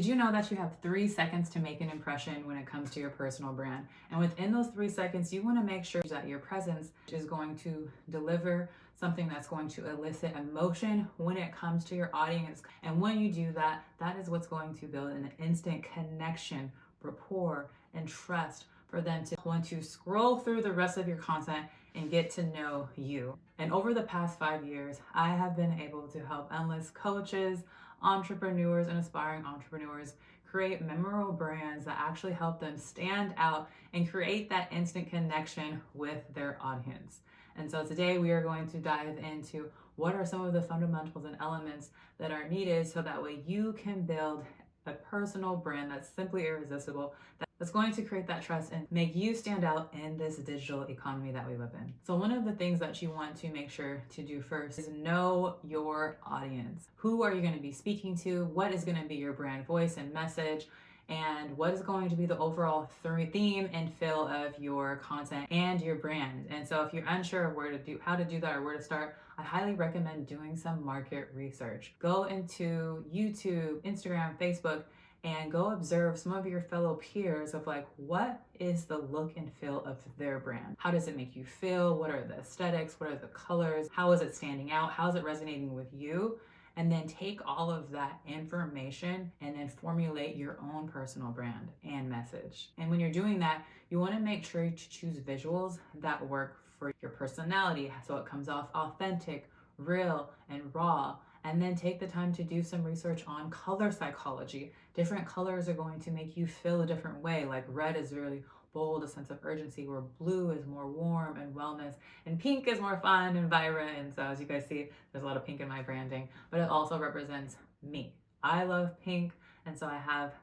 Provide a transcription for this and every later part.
Did you know that you have 3 seconds to make an impression when it comes to your personal brand? And within those 3 seconds, you want to make sure that your presence is going to deliver something that's going to elicit emotion when it comes to your audience. And when you do that, that is what's going to build an instant connection, rapport, and trust for them to want to scroll through the rest of your content and get to know you. And over the past 5 years, I have been able to help endless coaches, entrepreneurs, and aspiring entrepreneurs create memorable brands that actually help them stand out and create that instant connection with their audience. And so today we are going to dive into what are some of the fundamentals and elements that are needed so that way you can build a personal brand that's simply irresistible, that's going to create that trust and make you stand out in this digital economy that we live in. So one of the things that you want to make sure to do first is know your audience. Who are you going to be speaking to? What is going to be your brand voice and message? And what is going to be the overall theme and feel of your content and your brand? And so if you're unsure of how to do that or where to start, I highly recommend doing some market research. Go into YouTube, Instagram, Facebook, and go observe some of your fellow peers of like, what is the look and feel of their brand? How does it make you feel? What are the aesthetics? What are the colors? How is it standing out? How is it resonating with you? And then take all of that information and then formulate your own personal brand and message. And when you're doing that, you want to make sure to choose visuals that work for your personality so it comes off authentic, real, and raw. And then take the time to do some research on color psychology. Different colors are going to make you feel a different way. Like red is really bold, a sense of urgency, where blue is more warm and wellness, and pink is more fun and vibrant. And so as you guys see, there's a lot of pink in my branding, but it also represents me. I love pink, and so I have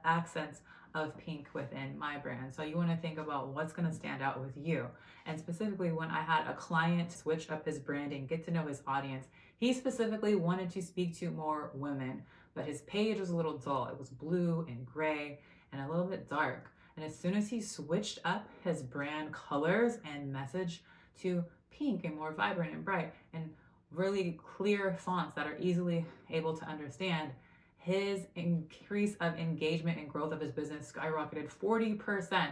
accents of pink within my brand. So you want to think about what's going to stand out with you. And specifically, when I had a client switch up his branding, get to know his audience, he specifically wanted to speak to more women, but his page was a little dull. It was blue and gray and a little bit dark. And as soon as he switched up his brand colors and message to pink and more vibrant and bright and really clear fonts that are easily able to understand, his increase of engagement and growth of his business skyrocketed 40%.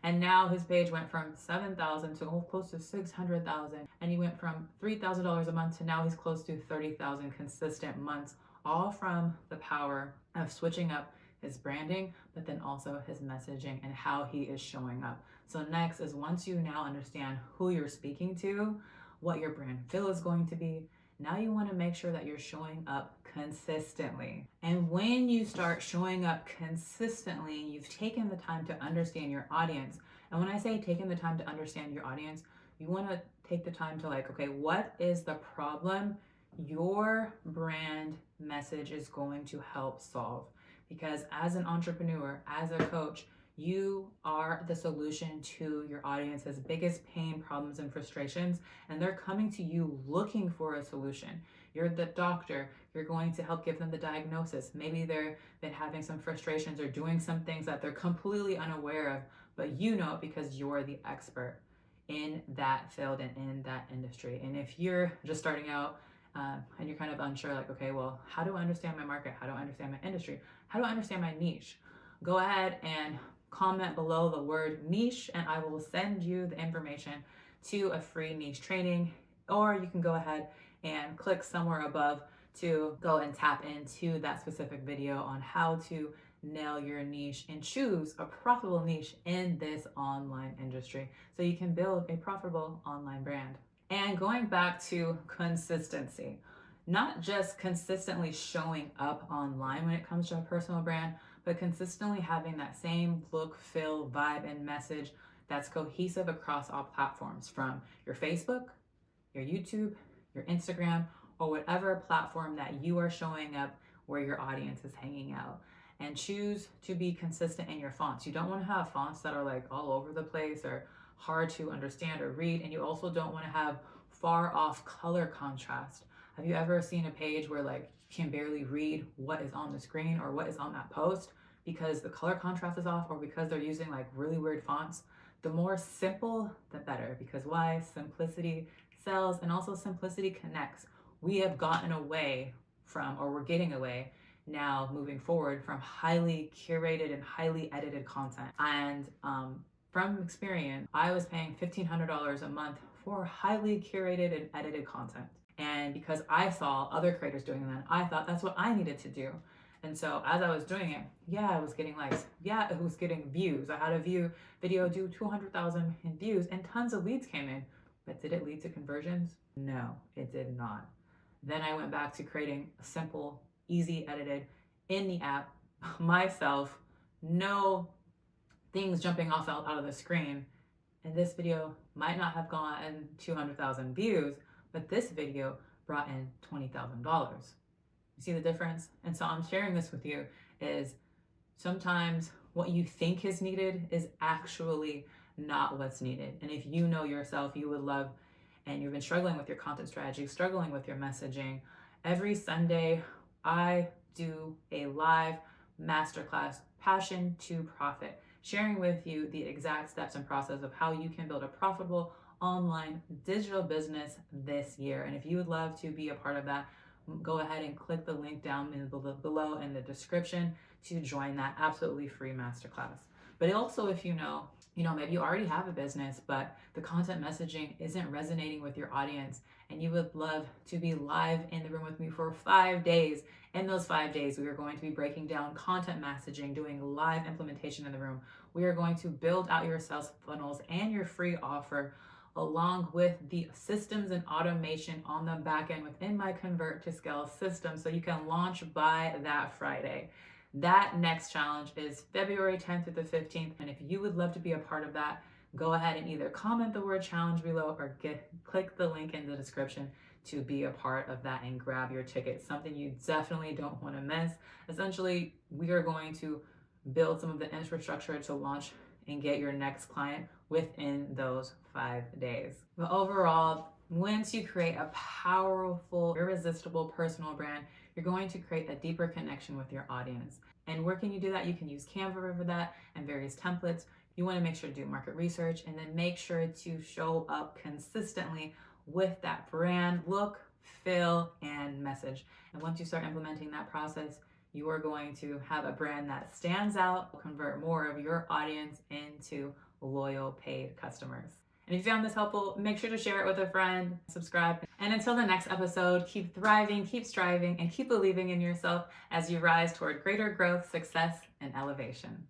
And now his page went from 7,000 to close to 600,000. And he went from $3,000 a month to now he's close to 30,000 consistent months, all from the power of switching up his branding, but then also his messaging and how he is showing up. So next is, once you now understand who you're speaking to, what your brand feel is going to be, now you want to make sure that you're showing up consistently. And when you start showing up consistently, you've taken the time to understand your audience. And when I say taking the time to understand your audience, you want to take the time to like, okay, what is the problem your brand message is going to help solve? Because as an entrepreneur, as a coach, you are the solution to your audience's biggest pain, problems, and frustrations, and they're coming to you looking for a solution. You're the doctor. You're going to help give them the diagnosis. Maybe they've been having some frustrations or doing some things that they're completely unaware of, but you know it because you're the expert in that field and in that industry. And if you're just starting out, and you're kind of unsure, like, okay, well, how do I understand my market? How do I understand my industry? How do I understand my niche? Go ahead and comment below the word niche, and I will send you the information to a free niche training, or you can go ahead and click somewhere above to go and tap into that specific video on how to nail your niche and choose a profitable niche in this online industry so you can build a profitable online brand. And going back to consistency, not just consistently showing up online when it comes to a personal brand, but consistently having that same look, feel, vibe, and message that's cohesive across all platforms, from your Facebook, your YouTube, your Instagram, or whatever platform that you are showing up where your audience is hanging out. And choose to be consistent in your fonts. You don't want to have fonts that are like all over the place or hard to understand or read, and you also don't want to have far off color contrast. Have you ever seen a page where like you can barely read what is on the screen or what is on that post because the color contrast is off, or because they're using like really weird fonts? The more simple, the better, because why? Simplicity sells, and also simplicity connects. We have gotten away from, or we're getting away now moving forward from highly curated and highly edited content. And from experience, I was paying $1,500 a month for highly curated and edited content. And because I saw other creators doing that, I thought that's what I needed to do. And so as I was doing it, yeah, I was getting likes. Yeah, it was getting views. I had a video do 200,000 in views and tons of leads came in. But did it lead to conversions? No, it did not. Then I went back to creating a simple, easy edited in the app myself, no things jumping off out of the screen. And this video might not have gotten 200,000 views, but this video brought in $20,000. You see the difference? And so I'm sharing this with you is sometimes what you think is needed is actually not what's needed. And if you know yourself, you would love, and you've been struggling with your content strategy, struggling with your messaging, every Sunday I do a live masterclass, Passion to Profit, sharing with you the exact steps and process of how you can build a profitable online digital business this year. And if you would love to be a part of that, go ahead and click the link down below in the description to join that absolutely free masterclass. But also, if you know, maybe you already have a business, but the content messaging isn't resonating with your audience, and you would love to be live in the room with me for 5 days. In those 5 days, we are going to be breaking down content messaging, doing live implementation in the room. We are going to build out your sales funnels and your free offer, along with the systems and automation on the back end within my Convert to Scale system, so you can launch by that Friday. That next challenge is February 10th through the 15th. And if you would love to be a part of that, go ahead and either comment the word challenge below or click the link in the description to be a part of that and grab your ticket. Something you definitely don't want to miss. Essentially, we are going to build some of the infrastructure to launch and get your next client within those 5 days. But overall, once you create a powerful, irresistible personal brand, you're going to create a deeper connection with your audience. And where can you do that? You can use Canva for that and various templates. You want to make sure to do market research and then make sure to show up consistently with that brand look, feel, and message. And once you start implementing that process, you are going to have a brand that stands out, convert more of your audience into loyal paid customers. And if you found this helpful, make sure to share it with a friend, subscribe. And until the next episode, keep thriving, keep striving, and keep believing in yourself as you rise toward greater growth, success, and elevation.